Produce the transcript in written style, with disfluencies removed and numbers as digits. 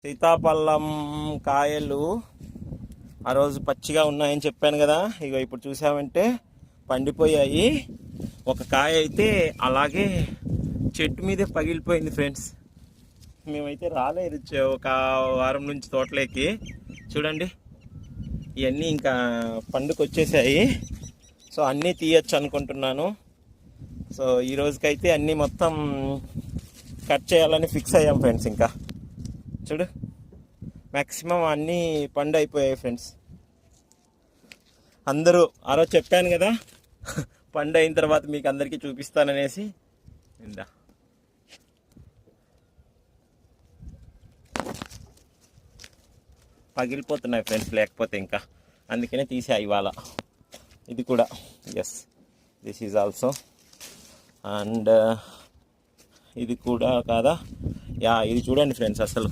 సీతాఫలం కాయలు ఆ రోజు పచ్చిగా ఉన్నాయని చెప్పాను కదా. ఇగో ఇప్పుడు చూసామంటే పండిపోయాయి. ఒక కాయ అయితే అలాగే చెట్టు మీదే పగిలిపోయింది ఫ్రెండ్స్. మేమైతే రాలేదు ఒక వారం నుంచి తోటలోకి. చూడండి ఇవన్నీ ఇంకా పండుకొచ్చేసాయి. సో అన్నీ తీయచ్చు అనుకుంటున్నాను. సో ఈ రోజుకైతే అన్నీ మొత్తం కట్ చేయాలని ఫిక్స్ అయ్యాం ఫ్రెండ్స్. ఇంకా చూడు మ్యాక్సిమం అన్నీ పండు అయిపోయాయి ఫ్రెండ్స్. అందరూ ఆ రోజు చెప్పాను కదా పండు అయిన తర్వాత మీకు అందరికీ చూపిస్తాననేసి. ఇందా పగిలిపోతున్నాయి ఫ్రెండ్స్, లేకపోతే ఇంకా అందుకనే తీసా ఇవాళ. ఇది కూడా yes, this is also. And ఇది కూడా కాదా, యా ఇది చూడండి ఫ్రెండ్స్, అసలు